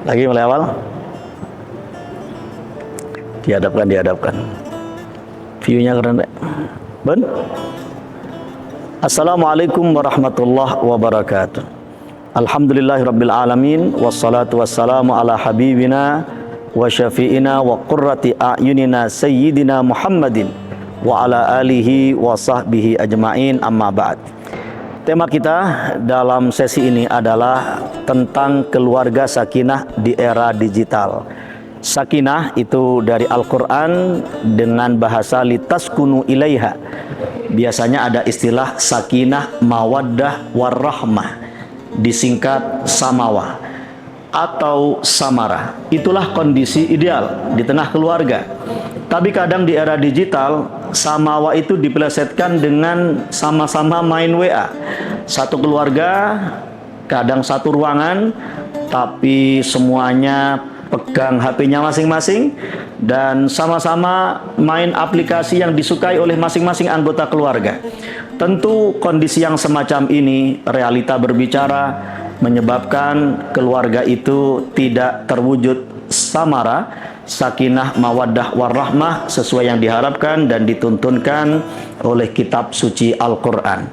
Lagi mulai awal. Dihadapkan. View-nya keren deh. Ben. Assalamualaikum warahmatullahi wabarakatuh. Alhamdulillahirabbil alamin wassalatu wassalamu ala habibina wa syafi'ina wa qurrati a'yunina sayyidina Muhammadin wa ala alihi wa sahbihi ajma'in, amma ba'd. Tema kita dalam sesi ini adalah tentang keluarga sakinah di era digital. Sakinah itu dari Al-Quran dengan bahasa litaskunu ilaiha. Biasanya ada istilah sakinah, mawaddah, warahmah, disingkat samawa atau samara. Itulah kondisi ideal di tengah keluarga. Tapi kadang di era digital, samawa itu dipelesetkan dengan sama-sama main WA. Satu keluarga, kadang satu ruangan, tapi semuanya pegang HP-nya masing-masing dan sama-sama main aplikasi yang disukai oleh masing-masing anggota keluarga. Tentu kondisi yang semacam ini, realita berbicara, menyebabkan keluarga itu tidak terwujud samara, sakinah, mawaddah, warahmah sesuai yang diharapkan dan dituntunkan oleh kitab suci Al-Quran.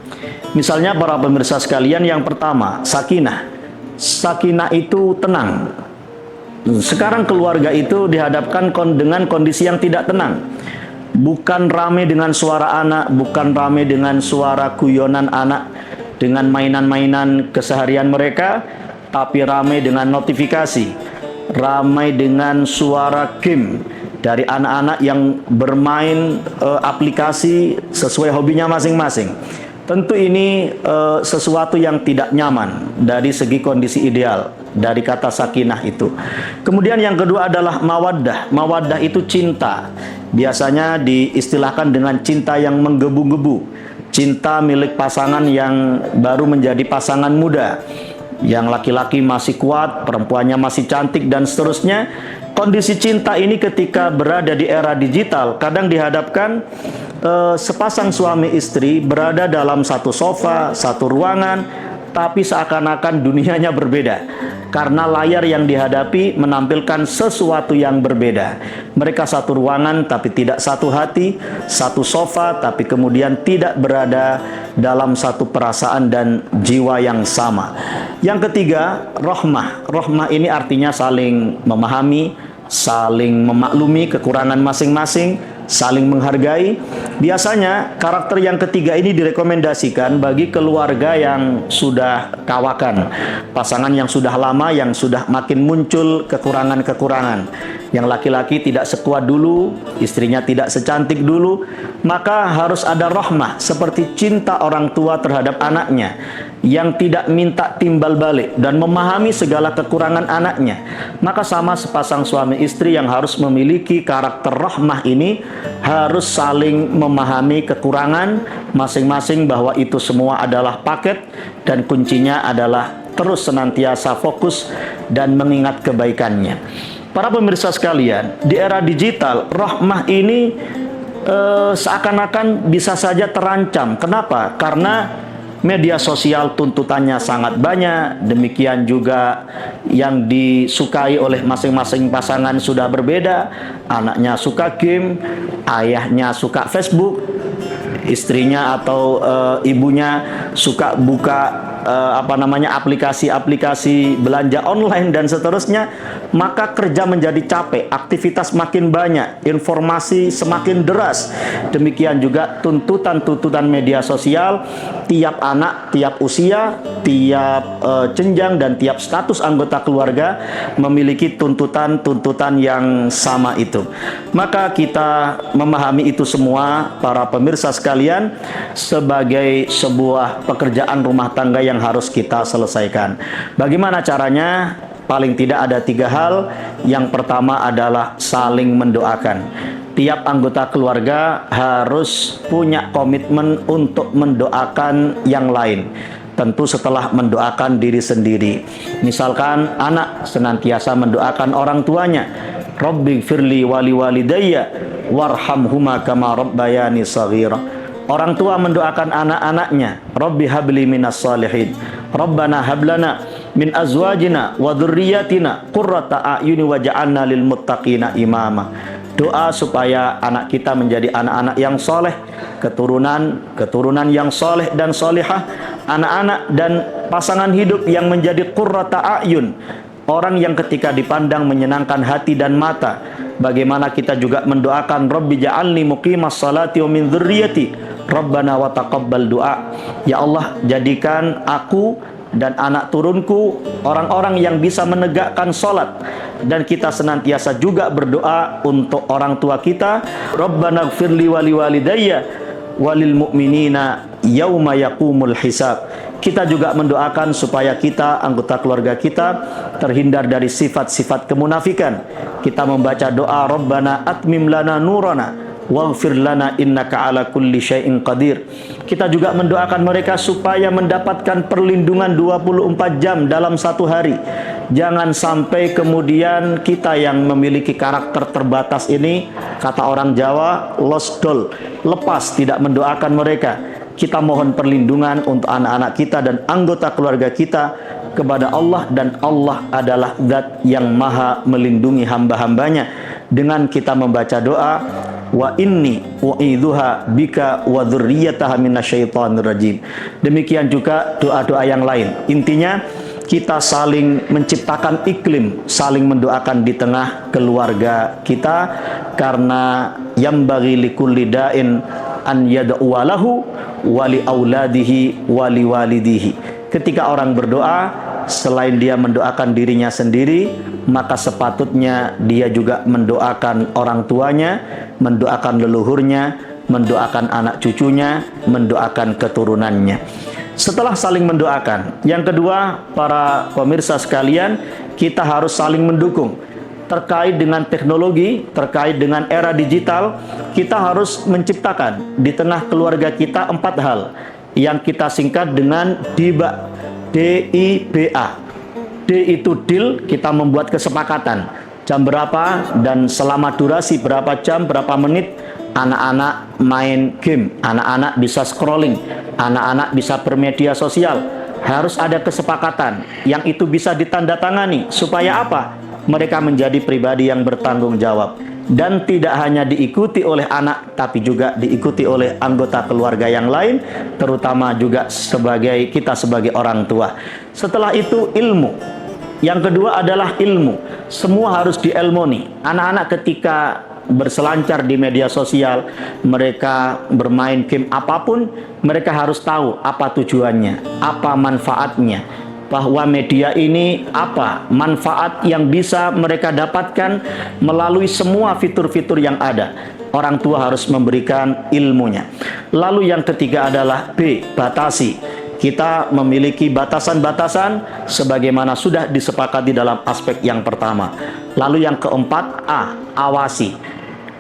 Misalnya para pemirsa sekalian, yang pertama, sakinah. Sakinah itu tenang. Sekarang keluarga itu dihadapkan dengan kondisi yang tidak tenang. Bukan rame dengan suara anak, bukan rame dengan suara guyonan anak, dengan mainan-mainan keseharian mereka, tapi rame dengan notifikasi, ramai dengan suara game dari anak-anak yang bermain aplikasi sesuai hobinya masing-masing. Tentu ini sesuatu yang tidak nyaman dari segi kondisi ideal dari kata sakinah itu. Kemudian yang kedua adalah mawaddah. Mawaddah itu cinta. Biasanya diistilahkan dengan cinta yang menggebu-gebu. Cinta milik pasangan yang baru menjadi pasangan muda. Yang laki-laki masih kuat, perempuannya masih cantik, dan seterusnya. Kondisi cinta ini ketika berada di era digital kadang dihadapkan sepasang suami istri berada dalam satu sofa, satu ruangan, tapi seakan-akan dunianya berbeda karena layar yang dihadapi menampilkan sesuatu yang berbeda. Mereka satu ruangan tapi tidak satu hati, satu sofa tapi kemudian tidak berada dalam satu perasaan dan jiwa yang sama. Yang ketiga, rahmah. Rahmah ini artinya saling memahami, saling memaklumi kekurangan masing-masing, saling menghargai. Biasanya karakter yang ketiga ini direkomendasikan bagi keluarga yang sudah kawakan, pasangan yang sudah lama, yang sudah makin muncul kekurangan-kekurangan. Yang laki-laki tidak sekuat dulu, istrinya tidak secantik dulu, maka harus ada rahmah, seperti cinta orang tua terhadap anaknya, yang tidak minta timbal balik dan memahami segala kekurangan anaknya. Maka sama sepasang suami istri yang harus memiliki karakter rahmah ini harus saling memahami kekurangan masing-masing, bahwa itu semua adalah paket dan kuncinya adalah terus senantiasa fokus dan mengingat kebaikannya. Para pemirsa sekalian, di era digital, rahmah ini seakan-akan bisa saja terancam. Kenapa? Karena media sosial tuntutannya sangat banyak, demikian juga yang disukai oleh masing-masing pasangan sudah berbeda. Anaknya suka game, ayahnya suka Facebook, istrinya atau ibunya suka buka aplikasi-aplikasi belanja online dan seterusnya. Maka kerja menjadi capek, aktivitas makin banyak, informasi semakin deras. Demikian juga tuntutan-tuntutan media sosial. Tiap anak, tiap usia, tiap jenjang dan tiap status anggota keluarga memiliki tuntutan-tuntutan yang sama itu. Maka kita memahami itu semua, para pemirsa sekalian, sebagai sebuah pekerjaan rumah tangga yang harus kita selesaikan. Bagaimana caranya? Paling tidak ada 3 hal. Yang pertama adalah saling mendoakan. Tiap anggota keluarga harus punya komitmen untuk mendoakan yang lain. Tentu setelah mendoakan diri sendiri. Misalkan anak senantiasa mendoakan orang tuanya. Rabbi firli wali walidayya warhamhuma kama rabbayani shaghira. Orang tua mendoakan anak-anaknya, Rabbi habli minas salihin, Rabbana hablana min azwajina wa dzurriyyatina qurrata a'yuni waj'alna lil muttaqina imama. Doa supaya anak kita menjadi anak-anak yang soleh, keturunan yang soleh dan solihah, anak-anak dan pasangan hidup yang menjadi qurrata a'yun, orang yang ketika dipandang menyenangkan hati dan mata. Bagaimana kita juga mendoakan Rabbi ja'alni muqimas salati wa min dzurriyyati Rabbana wa taqabbal du'a. Ya Allah, jadikan aku dan anak turunku orang-orang yang bisa menegakkan salat, dan kita senantiasa juga berdoa untuk orang tua kita. Rabbana ighfirli wa liwalidayya walil mu'minina yauma yaqumul hisab. Kita juga mendoakan supaya kita, anggota keluarga kita, terhindar dari sifat-sifat kemunafikan. Kita membaca doa Rabbana atmim lana nurana waghfir lana innaka ala kulli syai'in qadir. Kita juga mendoakan mereka supaya mendapatkan perlindungan 24 jam dalam satu hari. Jangan sampai kemudian kita yang memiliki karakter terbatas ini, kata orang Jawa, lost doll, lepas, tidak mendoakan mereka. Kita mohon perlindungan untuk anak-anak kita dan anggota keluarga kita kepada Allah, dan Allah adalah zat yang maha melindungi hamba-hambanya dengan kita membaca doa wa inni u'idzuha bika wa dzurriyyataha minasyaitonir rajim. Demikian juga doa-doa yang lain. Intinya kita saling menciptakan iklim, saling mendoakan di tengah keluarga kita, karena yambaghi likulli da'in an yad'u lahu wali auladihi wali walidihi. Ketika orang berdoa, selain dia mendoakan dirinya sendiri, maka sepatutnya dia juga mendoakan orang tuanya, mendoakan leluhurnya, mendoakan anak cucunya, mendoakan keturunannya. Setelah saling mendoakan, yang kedua, para pemirsa sekalian, kita harus saling mendukung. Terkait dengan teknologi, terkait dengan era digital, kita harus menciptakan di tengah keluarga kita 4 hal yang kita singkat dengan DIBA. D-I-B-A. D itu deal, kita membuat kesepakatan jam berapa dan selama durasi berapa jam, berapa menit anak-anak main game, anak-anak bisa scrolling, anak-anak bisa bermedia sosial. Harus ada kesepakatan yang itu bisa ditandatangani. Supaya apa? Mereka menjadi pribadi yang bertanggung jawab, dan tidak hanya diikuti oleh anak, tapi juga diikuti oleh anggota keluarga yang lain, terutama juga kita sebagai orang tua. Setelah itu ilmu. Yang kedua adalah ilmu. Semua harus diilmoni. Anak-anak ketika berselancar di media sosial, mereka bermain game apapun, mereka harus tahu apa tujuannya, apa manfaatnya, bahwa media ini apa manfaat yang bisa mereka dapatkan melalui semua fitur-fitur yang ada. Orang tua harus memberikan ilmunya. Lalu yang ketiga adalah B, batasi. Kita memiliki batasan-batasan sebagaimana sudah disepakati dalam aspek yang pertama. Lalu yang keempat, A, awasi.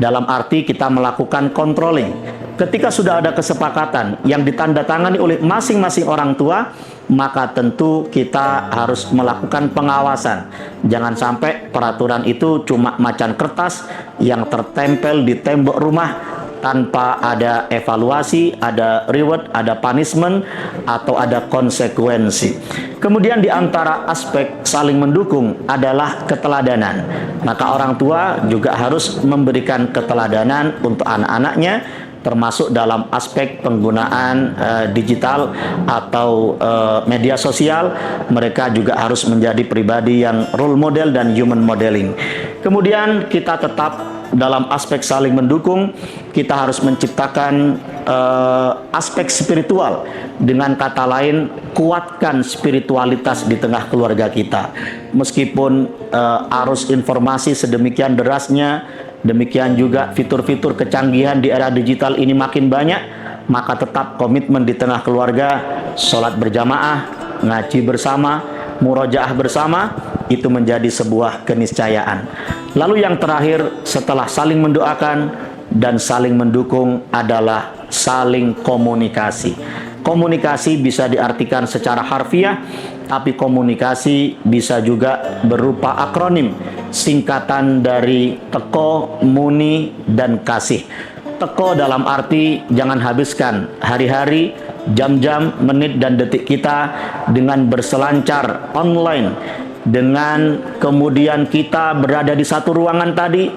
Dalam arti kita melakukan controlling. Ketika sudah ada kesepakatan yang ditandatangani oleh masing-masing orang tua, maka tentu kita harus melakukan pengawasan. Jangan sampai peraturan itu cuma macan kertas yang tertempel di tembok rumah tanpa ada evaluasi, ada reward, ada punishment, atau ada konsekuensi. Kemudian di antara aspek saling mendukung adalah keteladanan. Maka orang tua juga harus memberikan keteladanan untuk anak-anaknya, termasuk dalam aspek penggunaan digital atau media sosial. Mereka juga harus menjadi pribadi yang role model dan human modeling. Kemudian kita tetap dalam aspek saling mendukung, kita harus menciptakan aspek spiritual. Dengan kata lain, kuatkan spiritualitas di tengah keluarga kita. Meskipun arus informasi sedemikian derasnya, demikian juga fitur-fitur kecanggihan di era digital ini makin banyak, maka tetap komitmen di tengah keluarga, sholat berjamaah, ngaji bersama, murojaah bersama, itu menjadi sebuah keniscayaan. Lalu yang terakhir setelah saling mendoakan dan saling mendukung adalah saling komunikasi. Komunikasi bisa diartikan secara harfiah, tapi komunikasi bisa juga berupa akronim, singkatan dari teko, muni, dan kasih. Teko dalam arti jangan habiskan hari-hari jam-jam, menit dan detik kita dengan berselancar online, dengan kemudian kita berada di satu ruangan tadi,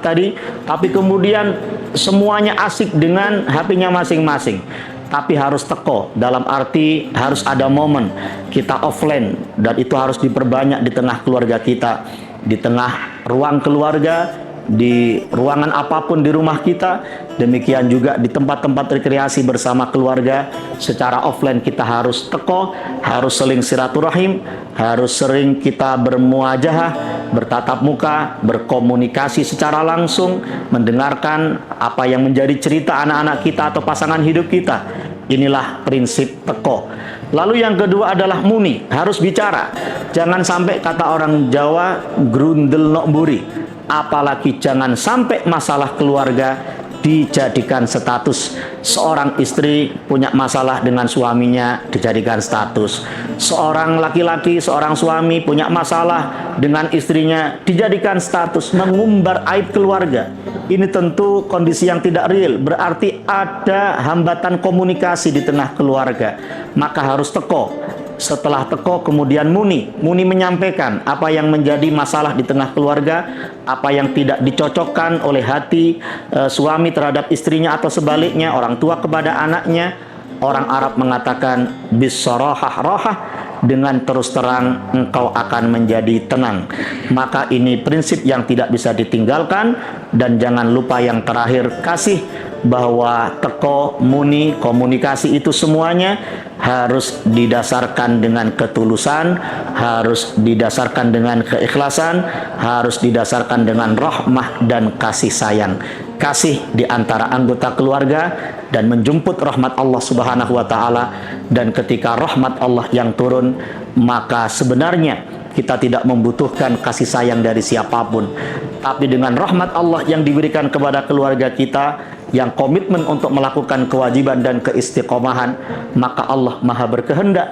tapi kemudian semuanya asik dengan HP-nya masing-masing. Tapi harus teko, dalam arti harus ada momen kita offline, dan itu harus diperbanyak di tengah keluarga kita, di tengah ruang keluarga, di ruangan apapun di rumah kita. Demikian juga di tempat-tempat rekreasi bersama keluarga. Secara offline kita harus teko, harus saling silaturahim, harus sering kita bermuajahah, bertatap muka, berkomunikasi secara langsung, mendengarkan apa yang menjadi cerita anak-anak kita atau pasangan hidup kita. Inilah prinsip teko. Lalu yang kedua adalah muni, harus bicara. Jangan sampai kata orang Jawa, grundel nok buri. Apalagi jangan sampai masalah keluarga dijadikan status. Seorang istri punya masalah dengan suaminya dijadikan status. Seorang laki-laki, seorang suami punya masalah dengan istrinya dijadikan status, mengumbar aib keluarga. Ini tentu kondisi yang tidak real, berarti ada hambatan komunikasi di tengah keluarga. Maka harus teko. Setelah teko kemudian muni menyampaikan apa yang menjadi masalah di tengah keluarga, apa yang tidak dicocokkan oleh hati suami terhadap istrinya atau sebaliknya, orang tua kepada anaknya. Orang Arab mengatakan bisarahah rohah, dengan terus terang engkau akan menjadi tenang. Maka ini prinsip yang tidak bisa ditinggalkan. Dan jangan lupa yang terakhir, kasih, bahwa teko, muni, komunikasi itu semuanya harus didasarkan dengan ketulusan, harus didasarkan dengan keikhlasan, harus didasarkan dengan rahmah dan kasih sayang. Kasih di antara anggota keluarga dan menjemput rahmat Allah Subhanahu wa taala. Dan ketika rahmat Allah yang turun, maka sebenarnya kita tidak membutuhkan kasih sayang dari siapapun. Tapi dengan rahmat Allah yang diberikan kepada keluarga kita, yang komitmen untuk melakukan kewajiban dan keistiqomahan, maka Allah Maha berkehendak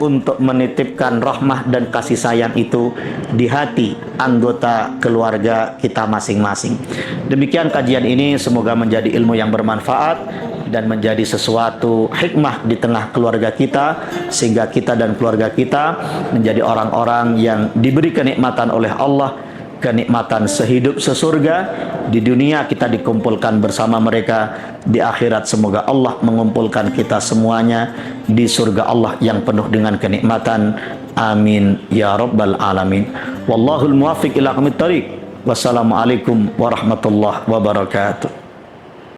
untuk menitipkan rahmah dan kasih sayang itu di hati anggota keluarga kita masing-masing. Demikian kajian ini, semoga menjadi ilmu yang bermanfaat dan menjadi sesuatu hikmah di tengah keluarga kita, sehingga kita dan keluarga kita menjadi orang-orang yang diberi kenikmatan oleh Allah, kenikmatan sehidup sesurga. Di dunia kita dikumpulkan bersama mereka, di akhirat semoga Allah mengumpulkan kita semuanya di surga Allah yang penuh dengan kenikmatan. Amin ya rabbal alamin. Wallahul muwaffiq ila aqwamit thoriq. Wassalamualaikum warahmatullahi wabarakatuh.